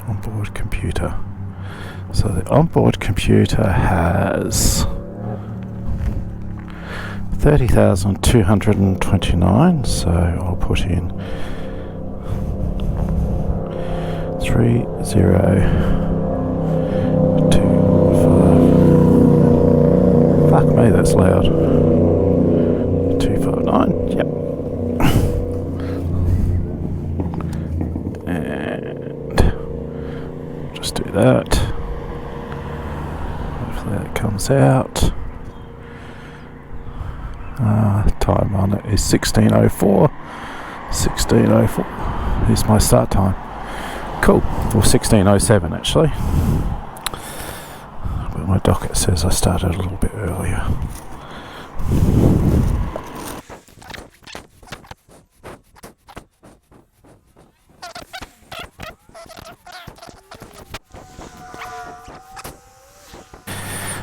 Onboard computer. So the onboard computer has 30,229, so I'll put in 3025. Fuck me, that's loud. 259, yep. And just do that. Hopefully that comes out. Time on it is 16:04. 16:04 is my start time. Cool. Or 16:07 actually. But my docket says I started a little bit earlier.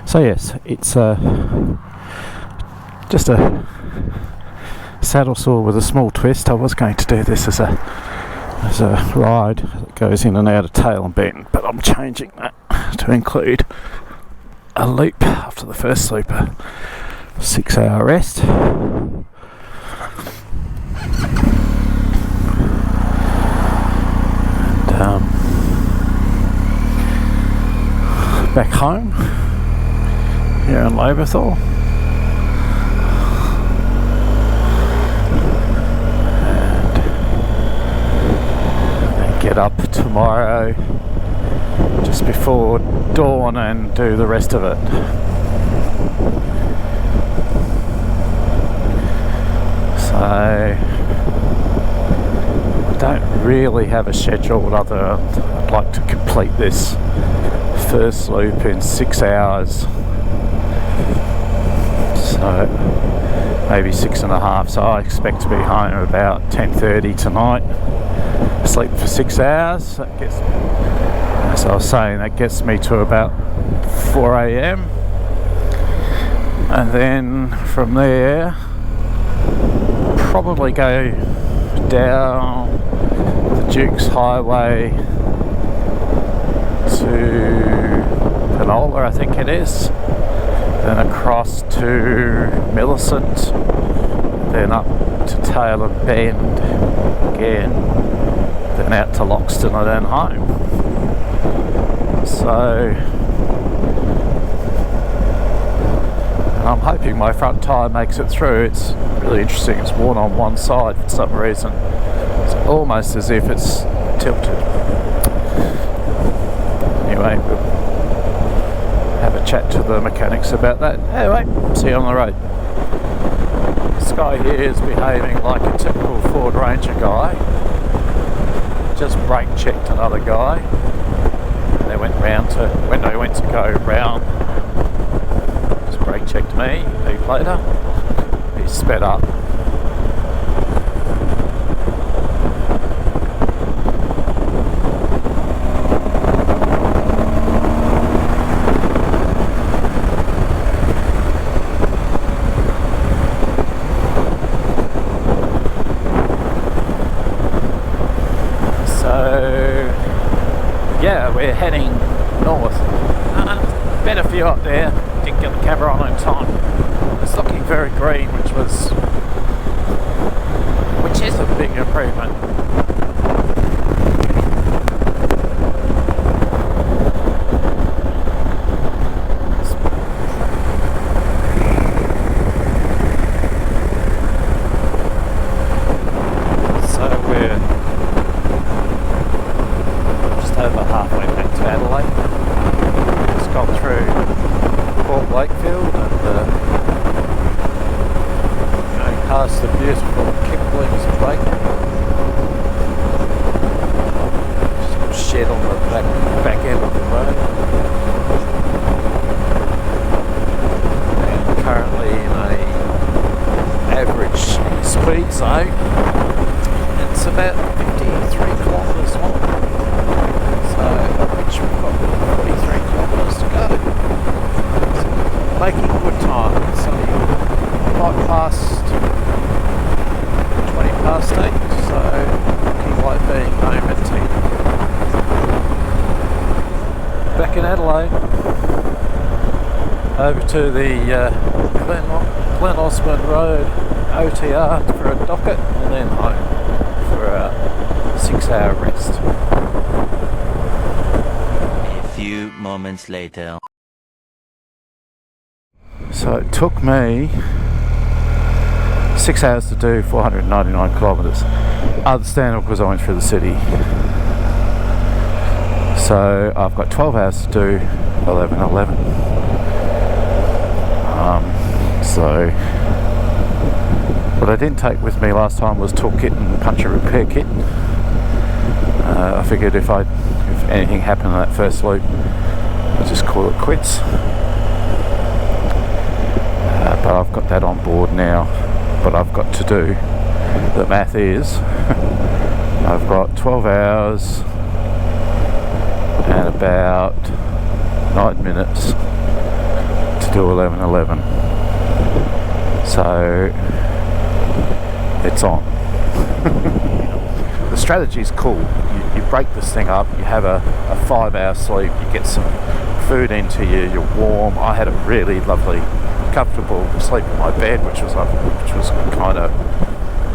So yes, it's just a saddle saw with a small twist. I was going to do this as a ride that goes in and out of tail and bend, but I'm changing that to include a loop after the first loop, a 6-hour rest. And back home here in Loberthal. Get up tomorrow just before dawn and do the rest of it. So I don't really have a schedule other than I'd like to complete this first loop in 6 hours. So maybe 6.5, so I expect to be home about 10:30 tonight. Sleep for 6 hours. That gets, as I was saying, that gets me to about 4 a.m. and then from there probably go down the Duke's Highway to Penola, I think it is, then across to Millicent, then up to Tail and Bend again, then out to Loxton and then home. So and I'm hoping my front tyre makes it through. It's really interesting, it's worn on one side for some reason. It's almost as if it's tilted. Anyway, we'll have a chat to the mechanics about that. Anyway, see you on the road. This guy here is behaving like a typical Ford Ranger guy. Just brake checked another guy, and they went round to, when they went to go round, just brake checked me. A beep later, he sped up. Yeah, we're heading north. Met a few up there, didn't get the camera on in time. It's looking very green, which is a big improvement. It's about 53 kilometres long, so of which we've got 43 kilometres to go. So making good time. So right past 20 past 8, so looking like being home at 10. over to the Glen Osmond Road OTR for a docket, and then home for a 6-hour rest. A few moments later. So it took me 6 hours to do 499 kilometres. Understandable because I went through the city. So I've got 12 hours to do 11:11. So what I didn't take with me last time was toolkit and puncture repair kit. I figured if anything happened in that first loop, I'd just call it quits. But I've got that on board now. What I've got to do, the math is, I've got 12 hours and about 9 minutes to do 11:11. So it's on. The strategy is cool. You break this thing up, you have a 5-hour sleep, you get some food into you, you're warm. I had a really lovely, comfortable sleep in my bed, which was kind of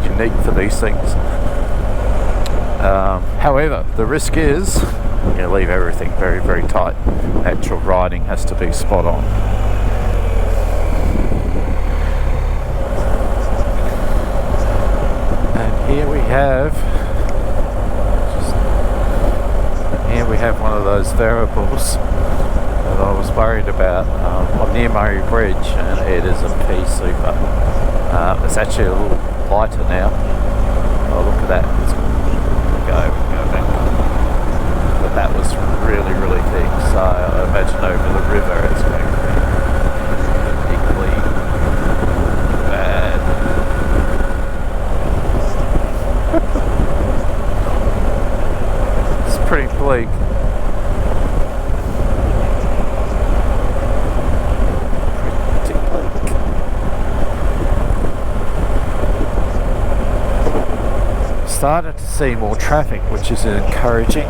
unique for these things. However, the risk is you leave everything very, very tight. Actual riding has to be spot on. And here we have one of those variables that I was worried about. I'm near Murray Bridge, and it is a pea super. It's actually a little lighter now. Oh, look at that. Let's go back. But that was really, really thick, so I imagine over the river it's going to be equally bad. It's pretty bleak. Started to see more traffic, which is encouraging.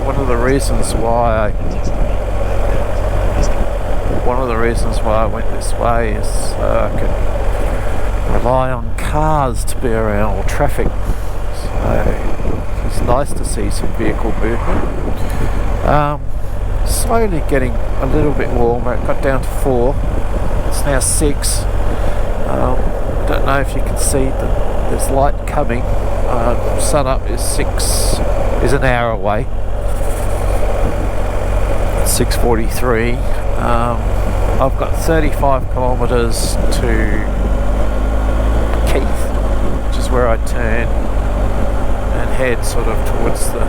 One of the reasons why I went this way is I could rely on cars to be around, or traffic. So it's nice to see some vehicle movement. Slowly getting a little bit warmer. It got down to 4. It's now 6. Don't know if you can see there's light coming. Sun up is an hour away. 6:43. I've got 35 kilometres to Keith, which is where I turn and head sort of towards the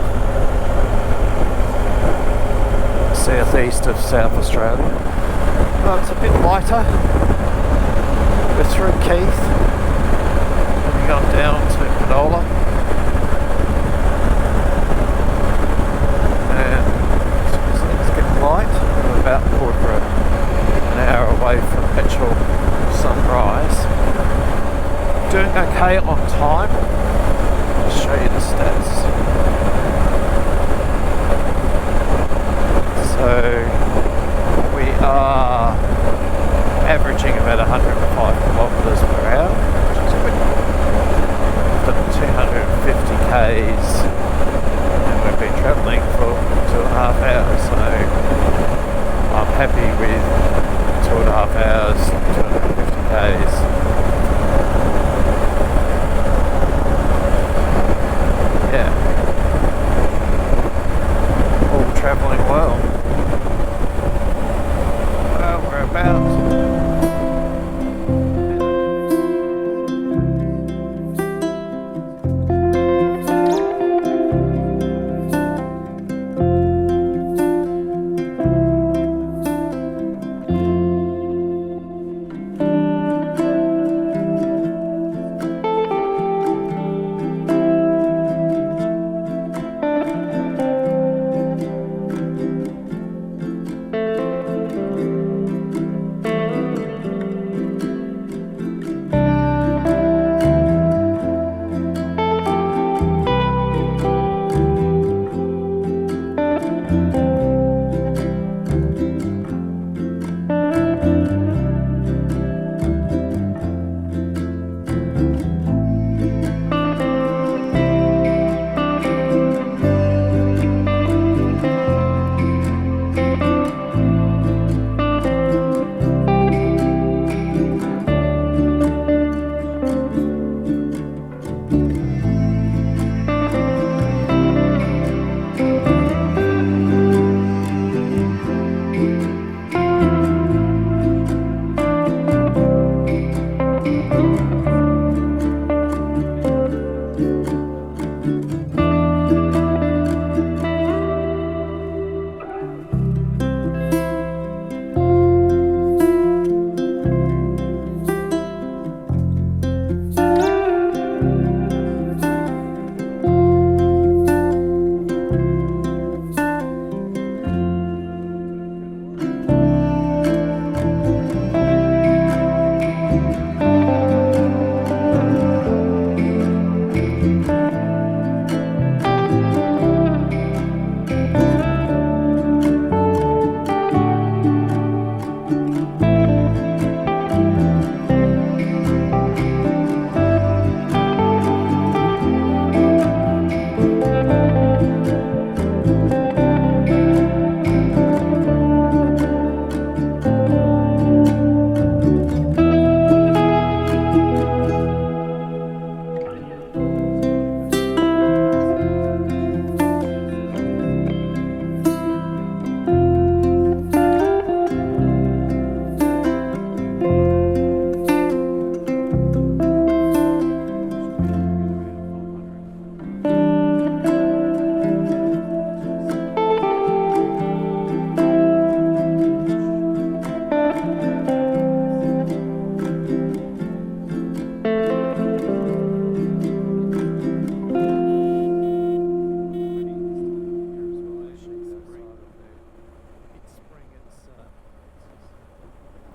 southeast of South Australia. Well, it's a bit lighter. We're through Keith. We've gone down to Penola. And it's getting light. We're about an hour away from actual sunrise. Doing okay on time. I'll show you the stats. So we are averaging about 105 kilometres per hour, which is quick. We've done 250 k's and we've been travelling for 2.5 hours, so I'm happy with 2.5 hours, 250 k's. Yeah, all travelling well. Well, we're about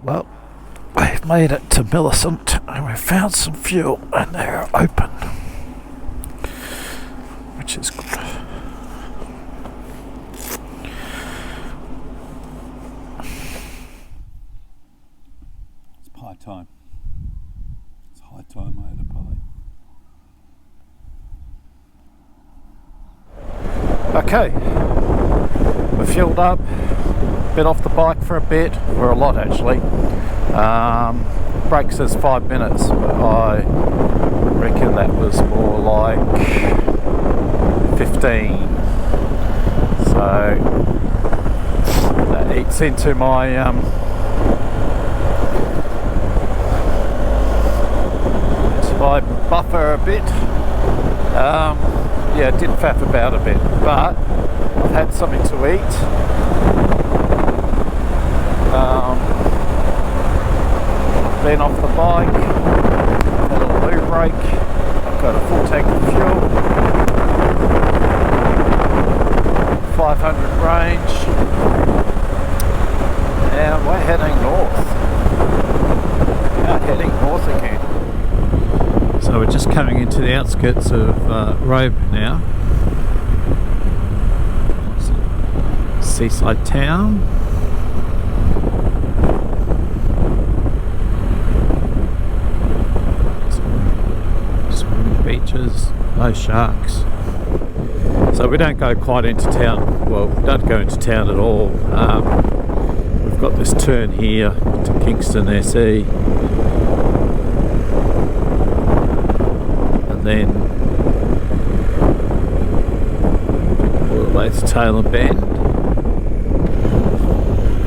Well, we've made it to Millicent and we've found some fuel and they're open, which is good. It's pie time. It's high time I had a pie. Okay, we're fueled up. Been off the bike for a bit, or a lot actually. Break says 5 minutes, but I reckon that was more like 15. So that eats into my buffer a bit. Yeah, did faff about a bit, but I've had something to eat. Been off the bike, had a loo break, I've got a full tank of fuel, 500 range, and we're heading north. Heading north again. So we're just coming into the outskirts of Robe now. Seaside town. Beaches, no sharks. So we don't go quite into town. Well, we don't go into town at all. We've got this turn here to Kingston SE, and then all the way to Taylor Bend. I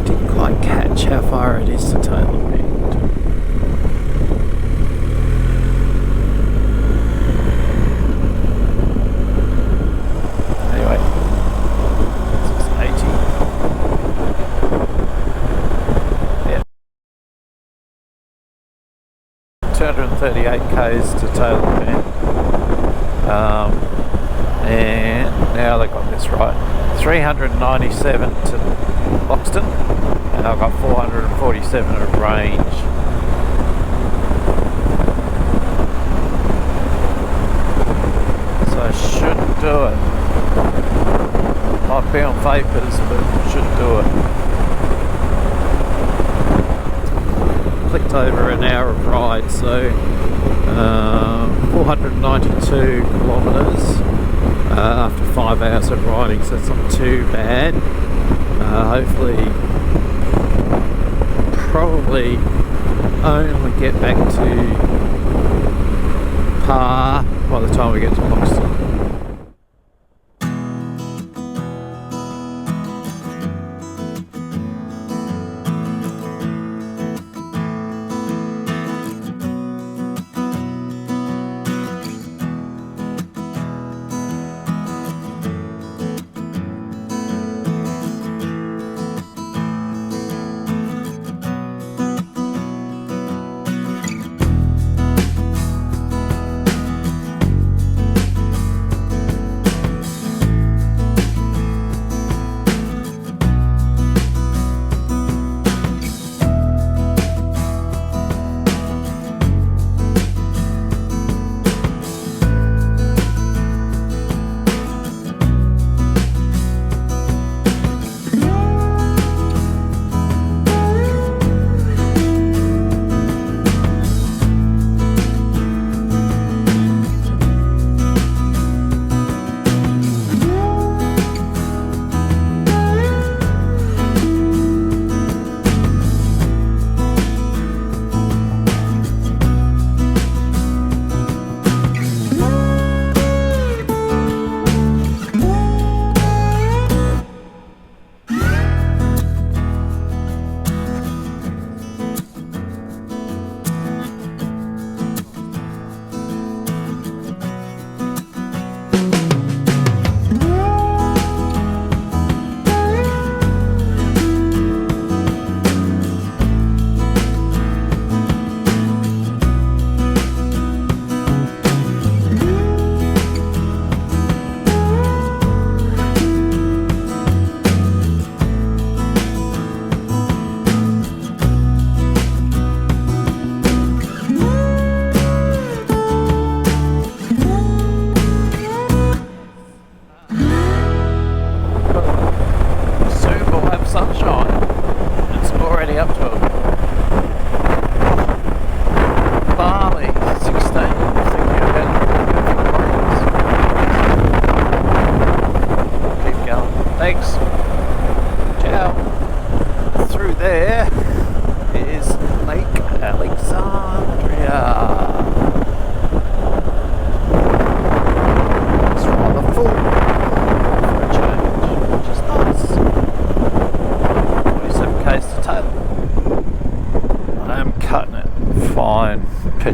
didn't quite catch how far it is to Taylor Bend. Anyway, this is 80. Yeah. 238 k's to Taylor Bend. And now they got this right. 397 to Loxton, and I've got 447 of range. So I should do it. Might be on vapors, but should do it. Clicked over an hour of ride, so 492 kilometres after 5 hours of riding, so it's not too bad. Hopefully, probably only get back to par by the time we get to Loxton.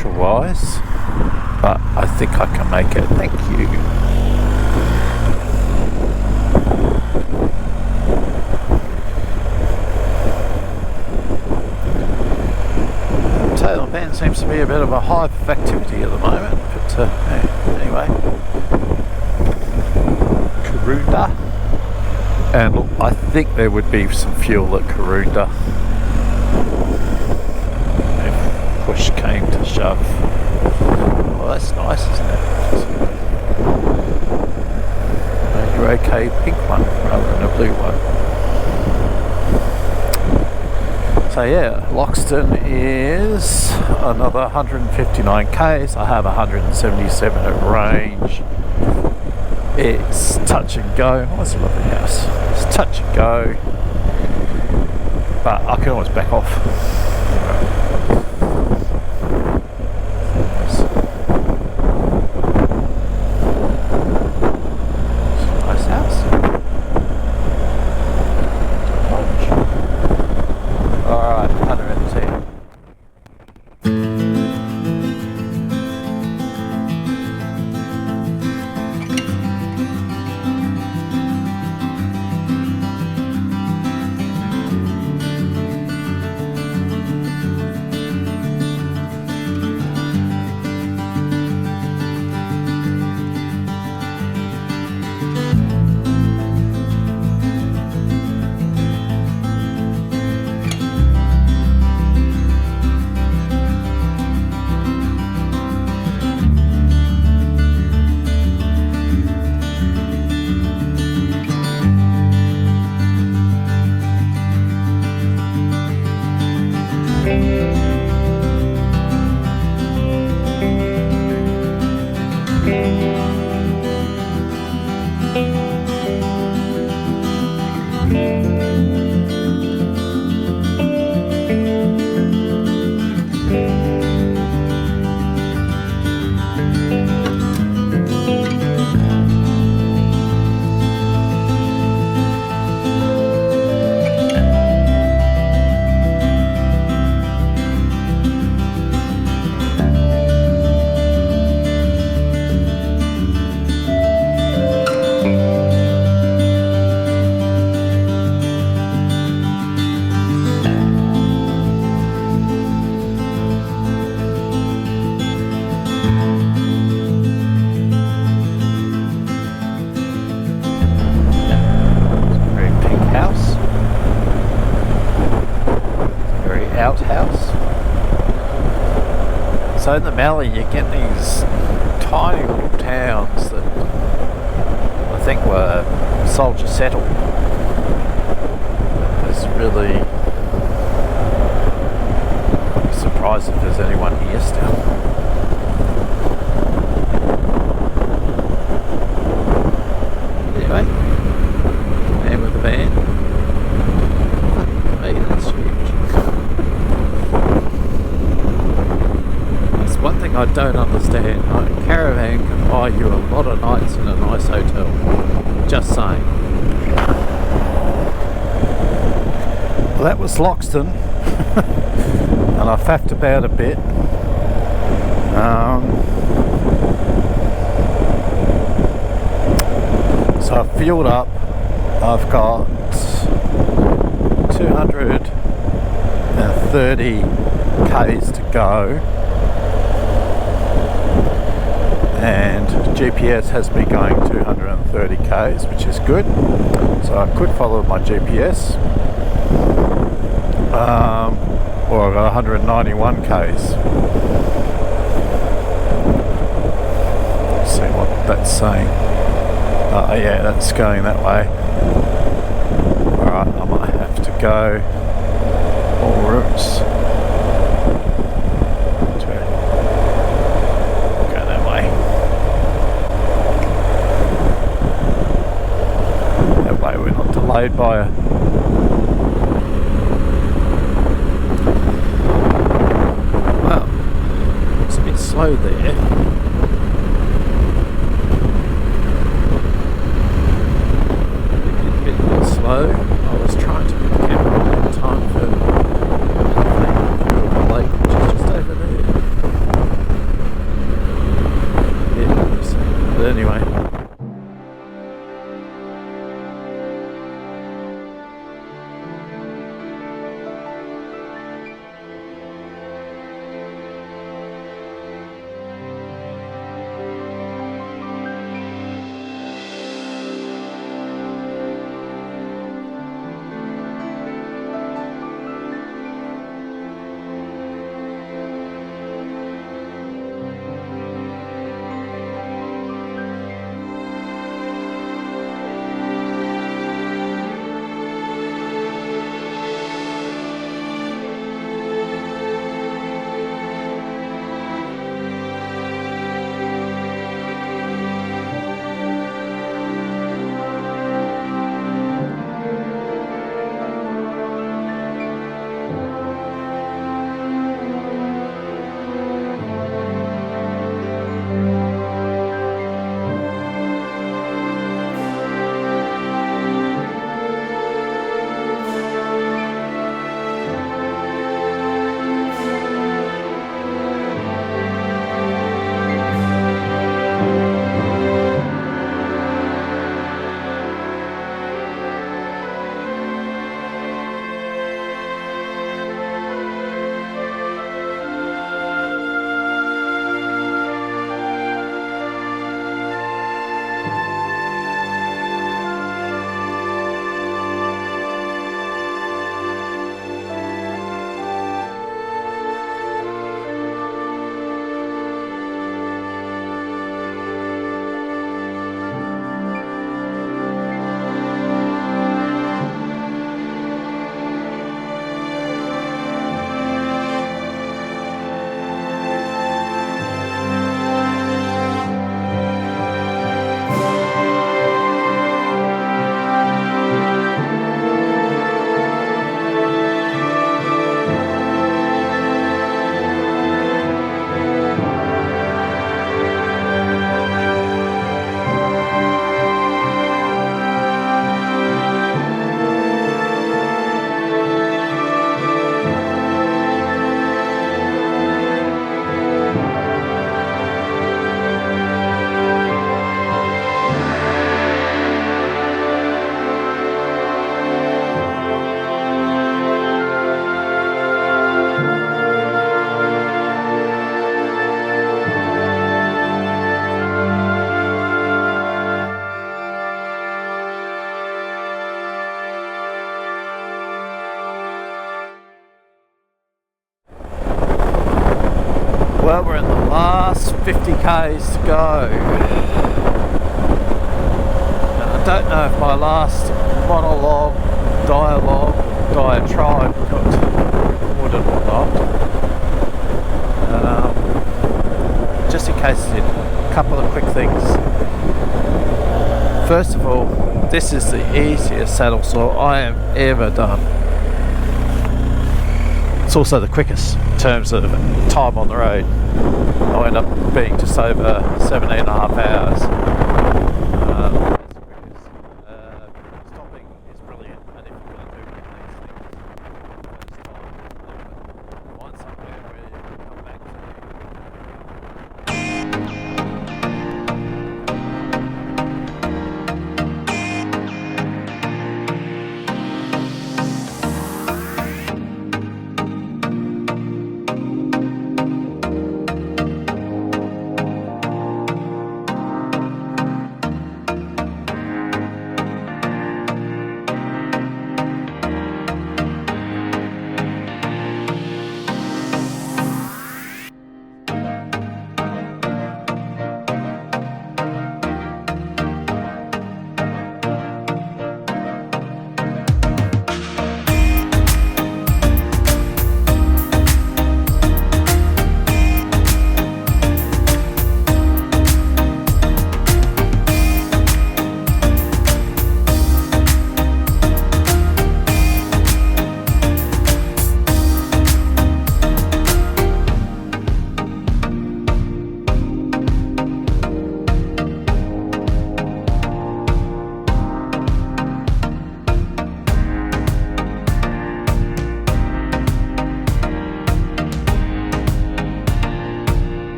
petrol wise, but I think I can make it. Thank you. Tail band seems to be a bit of a hive of activity at the moment, but anyway. Karoonda. And look, I think there would be some fuel at Karoonda if push came to shove. Well, that's nice, isn't it? Your okay pink one rather than a blue one. So yeah, Loxton is another 159 k's. I have 177 at range. It's touch and go. Oh, that's a lovely house. It's touch and go, but I can always back off. Nice house. All right, 110. Outhouse. So in the Mallee you get these tiny little towns that I think were soldier settled. It's really, I'd be surprised if there's anyone here still. Anyway, man with the van. Hey, that's huge. One thing I don't understand, a caravan can buy you a lot of nights in a nice hotel. Just saying. Well, that was Loxton, and I faffed about a bit. So I've fueled up. I've got 230 k's to go. And GPS has me going 230 k's, which is good. So I could follow my GPS, or I've got 191 k's. Let's see what that's saying. Yeah, that's going that way. Alright, I might have to go all routes. Delayed by a well, it's a bit slow there. A bit slow. I was trying to put the camera on in time for the lake, which is just over there. Last 50 k's to go. And I don't know if my last monologue, dialogue, diatribe got recorded or not. Just in case it did, a couple of quick things. First of all, this is the easiest saddle saw I have ever done. It's also the quickest in terms of time on the road. I end up being just over 17.5 hours. Stopping is brilliant, and if you're going to do one of these things first time, find somewhere where you can come back to.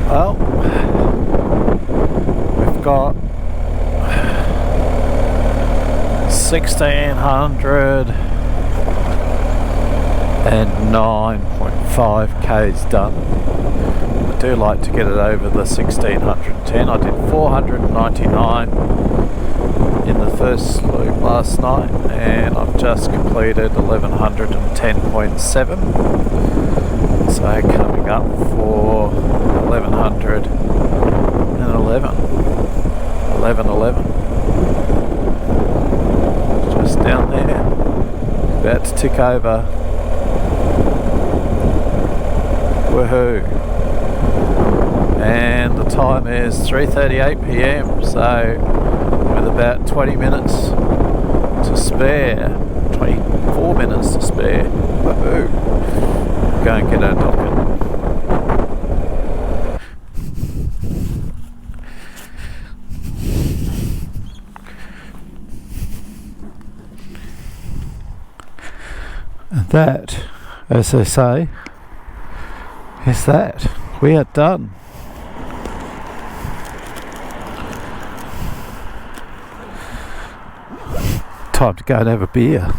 Well, we've got 1609.5 k's done. I do like to get it over the 1610. I did 499 in the first loop last night, and I've just completed 1110.7. So coming up for 1111. Just down there, about to tick over. Woohoo! And the time is 3:38 p.m. So with about 20 minutes to spare, 24 minutes to spare. Woohoo! Go and get our docket. And that, as they say, is that. We are done. Time to go and have a beer.